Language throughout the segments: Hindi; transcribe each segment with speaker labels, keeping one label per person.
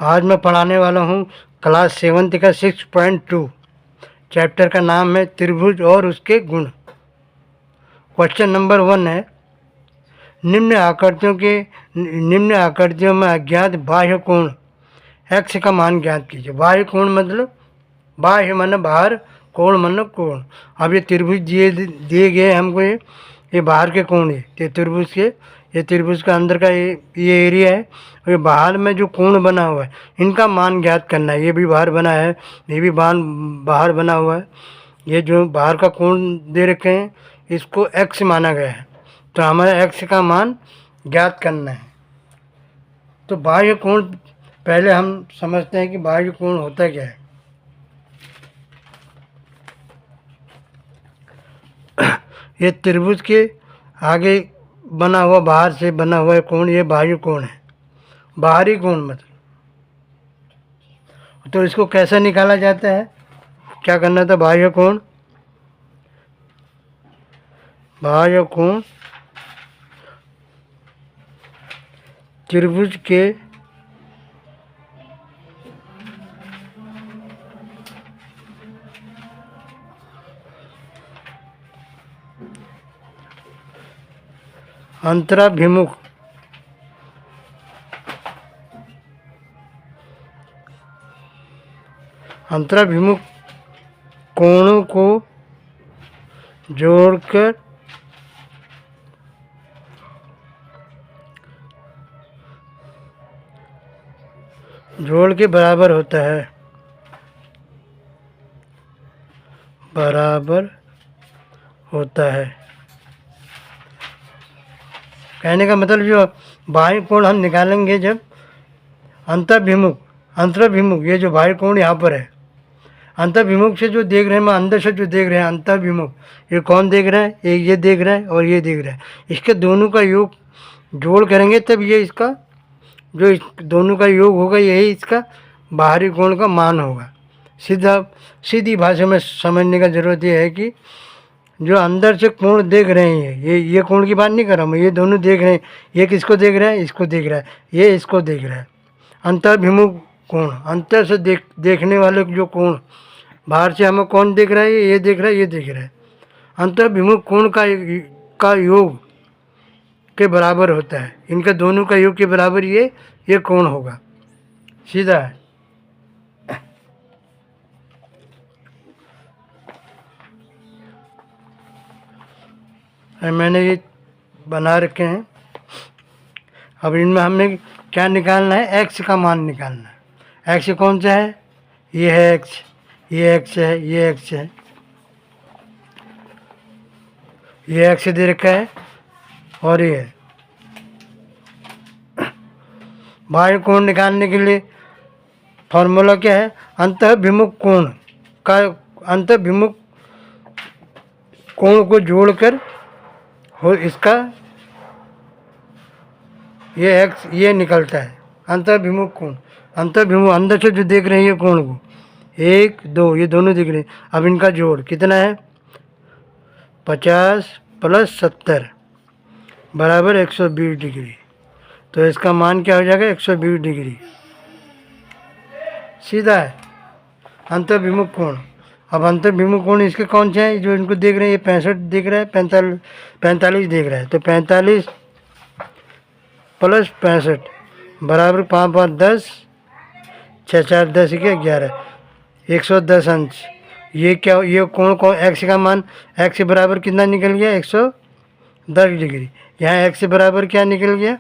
Speaker 1: आज मैं पढ़ाने वाला हूँ क्लास 7th का 6.2। चैप्टर का नाम है त्रिभुज और उसके गुण। क्वेश्चन नंबर 1 है, निम्न आकृतियों में अज्ञात बाह्य कोण x का मान ज्ञात कीजिए। बाह्य कोण मतलब बाह्य मन बाहर, कोण मन कोण। अब ये त्रिभुज दिए गए हमको, ये बाहर के कोण है, ये त्रिभुज का अंदर का ये एरिया है, और ये बाहर में जो कोण बना हुआ है इनका मान ज्ञात करना है। ये भी बाहर बना है, ये भी बाहर बना हुआ है। ये जो बाहर का कोण दे रखे हैं इसको x माना गया है, तो हमें x का मान ज्ञात करना है। तो बाह्य कोण पहले हम समझते हैं कि बाह्य कोण होता क्या है। ये त्रिभुज के आगे बना हुआ, बाहर से बना हुआ कोण, ये बाह्य कोण है, बाहरी कोण मतलब। तो इसको कैसे निकाला जाता है, क्या करना था? बाह्य कोण त्रिभुज के अंतराभिमुख कोणों को जोड़ के बराबर होता है। कहने का मतलब जो बाह्य कोण हम निकालेंगे जब अंतराभिमुख, ये जो बाह्य कोण यहाँ पर है, अंतर्भिमुख से जो देख रहे हैं, मैं अंदर से जो देख रहे हैं अंतर्भिमुख, ये कौन देख रहा है? एक ये देख रहा है और ये देख रहा है। इसके दोनों का योग जोड़ करेंगे तब ये इसका जो दोनों का योग होगा, यही इसका बाहरी कोण का मान होगा। सीधी भाषा में समझने का ज़रूरत ये है कि जो अंदर से कोण देख रहे हैं, ये कोण की बात नहीं कर रहा हूँ, ये दोनों देख रहे हैं। ये किसको देख रहा है? इसको देख रहा है, ये इसको देख रहा है। अंतर्भिमुख कोण, अंतर से देखने वाले जो कोण, बाहर से हमें कौन देख रहा है? ये देख रहा है, ये देख रहा है। अंतर्भिमुख कोण का योग के बराबर होता है। इनका दोनों का योग के बराबर ये कोण होगा। सीधा है। मैंने ये बना रखे हैं। अब इनमें हमें क्या निकालना है? x का मान निकालना है। x कौन सा है? ये है x, ये x है, ये x है, ये x दे रखा है, और ये बाह्य कोण निकालने के लिए फॉर्मूला क्या है? अंतर्भिमुख कोण को जोड़कर हो इसका ये x ये निकलता है। अंतर्भिमुख कोण, अंतर्भिमुख अंदर से जो देख रहे हैं ये कोण को, 1 2 ये दोनों दिख रहे हैं। अब इनका जोड़ कितना है? 50 + 70 बराबर 120 डिग्री। तो इसका मान क्या हो जाएगा? 120 डिग्री। सीधा है। अंतर्भिमुख कोण। अब अंतर्भिमुख कोण इसके कौन से हैं? जो इनको देख रहे हैं, ये 65 दिख रहा है, 45 देख रहा है। तो 45 + 65 बराबर 5 5 10, 6 4 10 के 11, 110 अंश। ये क्या? ये कोण x का मान x बराबर कितना निकल गया? 110 डिग्री। यहाँ x बराबर क्या निकल गया?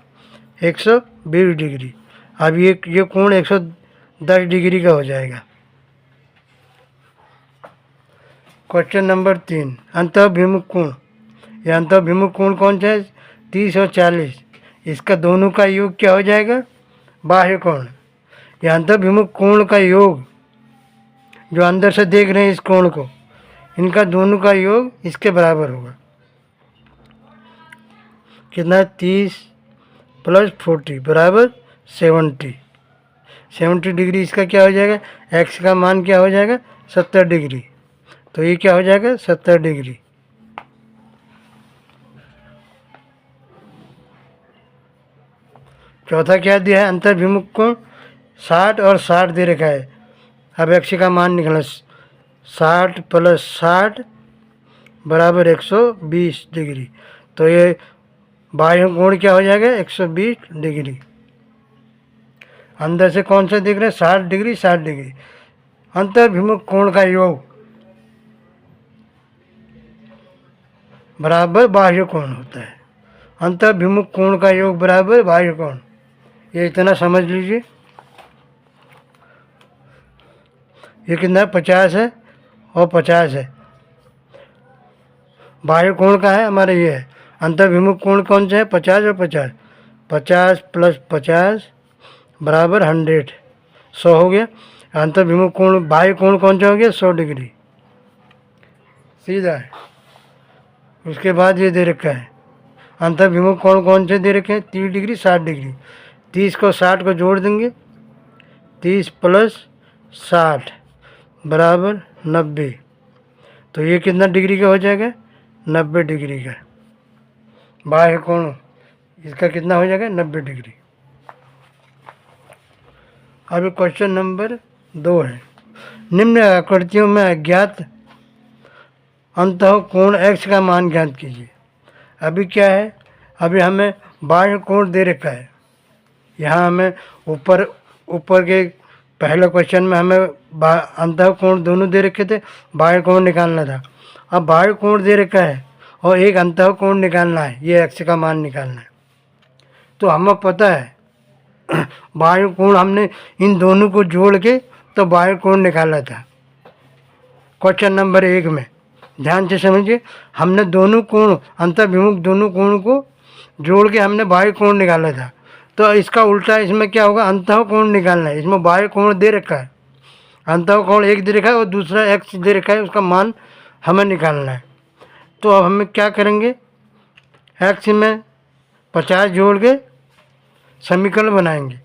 Speaker 1: 120 डिग्री। अब ये कोण 110 डिग्री का हो जाएगा। क्वेश्चन नंबर 3, अंतर्भिमुख कोण। ये अंतर्भिमुख कोण कौन सा है? 30 और 40। इसका दोनों का योग क्या हो जाएगा? बाह्य कोण। ये अंतर्भिमुख कोण का योग, जो अंदर से देख रहे हैं इस कोण को, इनका दोनों का योग इसके बराबर होगा। कितना? 30 + 40 बराबर 70 डिग्री। इसका क्या हो जाएगा? x का मान क्या हो जाएगा? 70 डिग्री। तो ये क्या हो जाएगा? 70 डिग्री। चौथा क्या दिया है? अंतर्भिमुख कोण 60 और 60 दे रखा है। अब एक्स का मान निकला, 60 प्लस 60 बराबर 120 डिग्री। तो ये बाह्य कोण क्या हो जाएगा, 120 डिग्री। अंदर से कौन सा दिख रहा है, 60 डिग्री 60 डिग्री। अंतर्भिमुख कोण का योग बराबर बाह्य कोण होता है। अंतर्भिमुख कोण का योग बराबर बाह्य कोण। ये इतना समझ लीजिए। ये कितना है, 50 है और 50 है। बाह्य कोण का है हमारा ये है। अंतर्भिमुख कोण कौन सा है, 50 और 50। 50 प्लस 50 बराबर 100, 100 हो गया। अंतर्भिमुख कोण बाह्य कोण कौन सा हो गया, 100 डिग्री सीधा है। उसके बाद ये दे रखा है अंतर्भिमुख कोण कौन से दे रखे हैं, 30 डिग्री 60 डिग्री। 30 को 60 को जोड़ देंगे, 30 प्लस 60 बराबर 90। तो ये कितना डिग्री का हो जाएगा, 90 डिग्री का बाह्य कोण। इसका कितना हो जाएगा, 90 डिग्री। अभी क्वेश्चन नंबर 2 है। निम्न आकृतियों में अज्ञात अंतः कोण x का मान ज्ञात कीजिए। अभी क्या है, अभी हमें बाह्य कोण दे रखा है। यहाँ हमें ऊपर के पहले क्वेश्चन में हमें अंतः कोण दोनों दे रखे थे, बाह्य कोण निकालना था। अब बाह्य कोण दे रखा है और एक अंतः कोण निकालना है, ये x का मान निकालना है। तो हमें पता है बाह्य कोण हमने इन दोनों को जोड़ के तो बाह्य कोण निकाला था क्वेश्चन नंबर 1 में। ध्यान से समझिए, हमने दोनों कोण अंतर्भिमुख दोनों कोण को जोड़ के हमने बाह्य कोण निकाला था। तो इसका उल्टा इसमें क्या होगा, अंतः कोण निकालना है। इसमें बाह्य कोण दे रखा है, अंतः कोण एक दे रखा है और दूसरा x दे रखा है, उसका मान हमें निकालना है। तो अब हमें क्या करेंगे, x में 50 जोड़ के समीकरण बनाएंगे।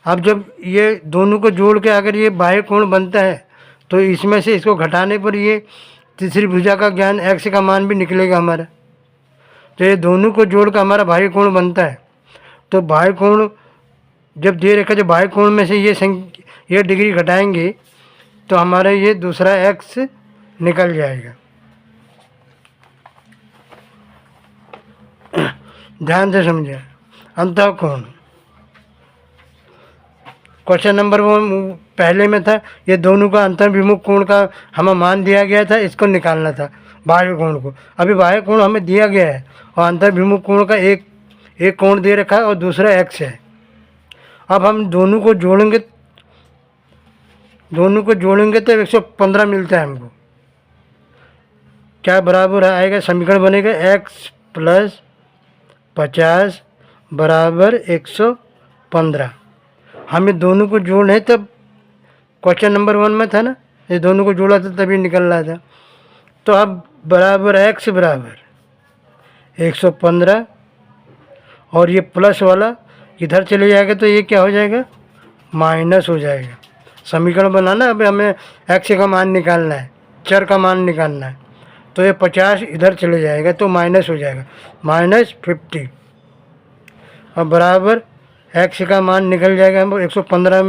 Speaker 1: अब जब ये दोनों को जोड़ के अगर ये बाह्य कोण बनता है तो इसमें से इसको घटाने पर ये तीसरी भुजा का ज्ञान x का मान भी निकलेगा हमारा। तो ये दोनों को जोड़ कर हमारा बाह्य कोण बनता है। तो बाह्य कोण जब दे रखा, जब बाह्य कोण में से ये डिग्री घटाएंगे तो हमारा ये दूसरा x निकल जाएगा। ध्यान से समझिए, अंतः कोण क्वेश्चन नंबर 1 पहले में था, ये दोनों का अंतर्भिमुख कोण का हमें मान दिया गया था, इसको निकालना था बाह्य कोण को। अभी बाह्य कोण हमें दिया गया है और अंतर्भिमुख कोण का एक कोण दे रखा है और दूसरा x है। अब हम दोनों को जोड़ेंगे तो 115 मिलता है हमको। क्या बराबर आएगा, समीकरण बनेगा x प्लस 50 बराबर 115। हमें दोनों को जोड़ना है, तब क्वेश्चन नंबर 1 में था ना, ये दोनों को जोड़ा था तभी निकल रहा था। तो अब बराबर x बराबर 115 और ये प्लस वाला इधर चले जाएगा तो ये क्या हो जाएगा, माइनस हो जाएगा। समीकरण बनाना, अब हमें x का मान निकालना है, चर का मान निकालना है। तो ये 50 इधर चले जाएगा तो माइनस हो जाएगा, -50। और बराबर x का मान निकल जाएगा हम 115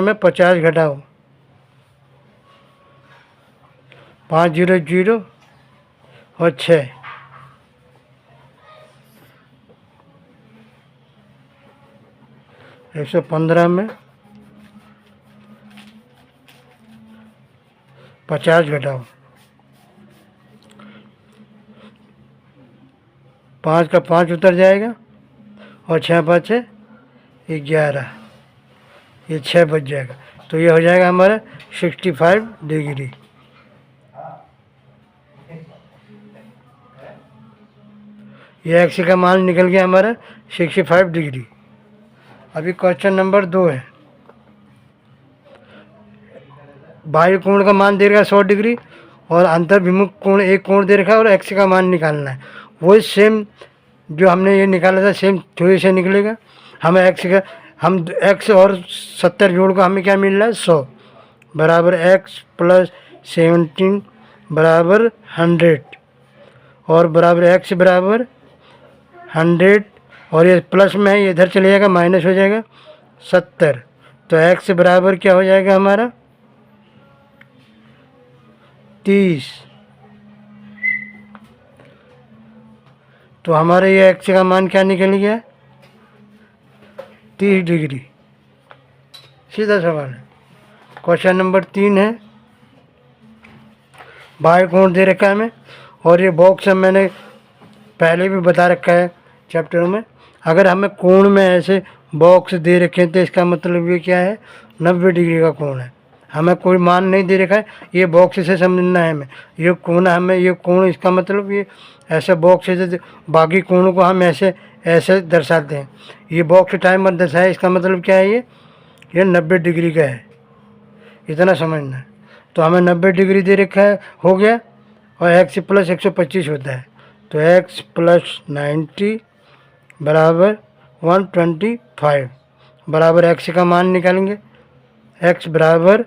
Speaker 1: में 50 घटाओ 5 0 0 और 6। 115 में 50 घटाओ, 5 का 5 उतर जाएगा और 6 5 11, ये 6 बच जाएगा। तो ये हो जाएगा हमारा 65 डिग्री। ये x का मान निकल गया हमारा 65 डिग्री। अभी क्वेश्चन नंबर 2 है। बाह्य कोण का मान दे रखा है 100 डिग्री और अंतर्भिमुख कोण एक कोण दे रखा है और x का मान निकालना है। वही सेम जो हमने ये निकाला था सेम थोड़ी से निकलेगा। हमें x और 70 जोड़ का हमें क्या मिल रहा है, 100 बराबर x प्लस 17 बराबर 100 और बराबर x बराबर 100 और ये प्लस में है, ये इधर चले जाएगा माइनस हो जाएगा 70 तो x बराबर क्या हो जाएगा हमारा 30। तो हमारे ये x का मान क्या निकल गया 30 डिग्री। सीधा सवाल है। क्वेश्चन नंबर 3 है, बाह्य कोण दे रखा है हमें और ये बॉक्स है, मैंने पहले भी बता रखा है चैप्टर में। अगर हमें कोण में ऐसे बॉक्स दे रखे हैं तो इसका मतलब ये क्या है 90 डिग्री का कोण है। हमें कोई मान नहीं दे रखा है, ये बॉक्स से समझना है हमें। ये कोण हमें, ये कोण इसका मतलब ये ऐसा बॉक्स है, जैसे बाकी कोणों को हम ऐसे ऐसे दर्शाते हैं, ये बॉक्स टाइम पर दर्शाए, इसका मतलब क्या है ये 90 डिग्री का है, इतना समझना है। तो हमें 90 डिग्री दे रखा है, हो गया, और x प्लस 125 होता है। तो x प्लस 90 बराबर 125 बराबर x का मान निकालेंगे। x बराबर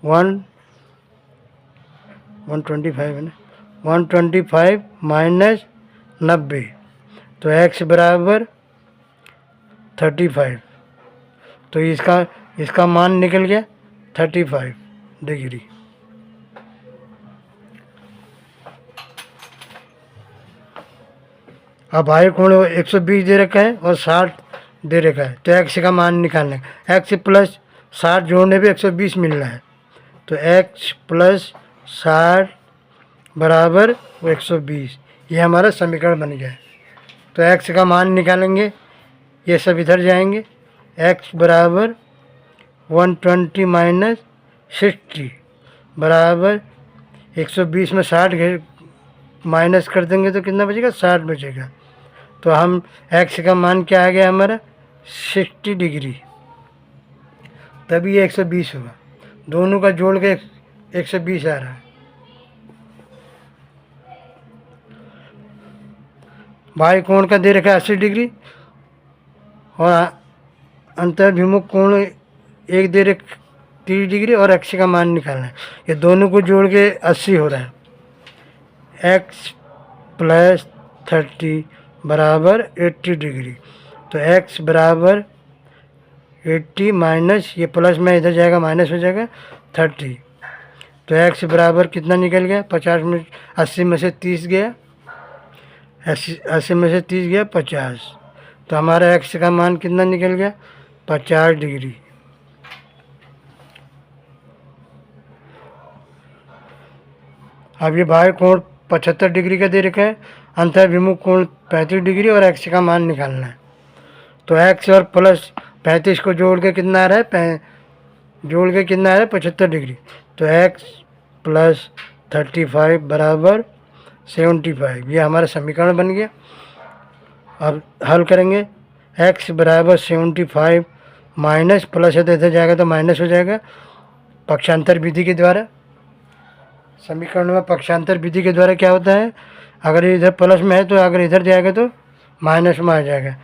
Speaker 1: 125 है ना, 125 माइनस 90, तो x बराबर 35। तो इसका मान निकल गया 35 डिग्री। अब बाह्य कोण 120 दे रखा है और 60 दे रखा है, तो x का मान निकालना है। x प्लस 60 जोड़ने पे 120 मिल रहा है, तो x प्लस 60 बराबर 120, ये हमारा समीकरण बन गया है। तो x का मान निकालेंगे, ये सब इधर जाएंगे। x बराबर 120 माइनस 60 बराबर 120 में 60 माइनस कर देंगे तो कितना बचेगा 60 बचेगा। तो हम x का मान क्या आ गया हमारा 60 डिग्री, तभी ये 120 होगा। दोनों का जोड़ के 120 आ रहा है। बाह्य कोण का दे रखा है 80 डिग्री और अंतर्भिमुख कोण एक दे रखा 30 डिग्री और x का मान निकालना है। ये दोनों को जोड़ के 80 हो रहा है। x प्लस 30 बराबर 80 डिग्री, तो x बराबर 80 माइनस, ये प्लस में इधर जाएगा माइनस हो जाएगा 30, तो x बराबर कितना निकल गया 50 में 80 में से 30 गया, 80 में से 30 गया 50, तो हमारा x का मान कितना निकल गया 50 डिग्री। अब ये बाह्य कोण 75 डिग्री का दे रखा है, अंतर्भिमुख कोण 35 डिग्री और x का मान निकालना है। तो x और प्लस 35 को जोड़ के कितना आ रहा है, जोड़ के कितना आ रहा है 75 डिग्री, तो x प्लस 35 बराबर 75, ये हमारा समीकरण बन गया। अब हल करेंगे, x बराबर 75 माइनस प्लस है तो इधर जाएगा तो माइनस हो जाएगा, पक्षांतर विधि के द्वारा। समीकरण में पक्षांतर विधि के द्वारा क्या होता है, अगर इधर प्लस में है तो अगर इधर जाएगा तो माइनस में आ जाएगा।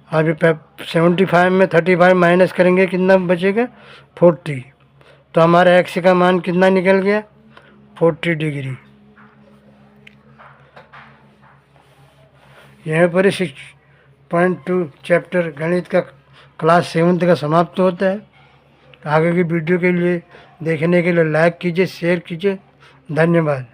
Speaker 1: अभी 75 में 35 माइनस करेंगे कितना बचेगा 40, तो हमारा x का मान कितना निकल गया 40 डिग्री। यहाँ पर 6.2 चैप्टर गणित का क्लास 7 का समाप्त होता है। आगे की वीडियो के लिए देखने के लिए लाइक कीजिए, शेयर कीजिए। धन्यवाद।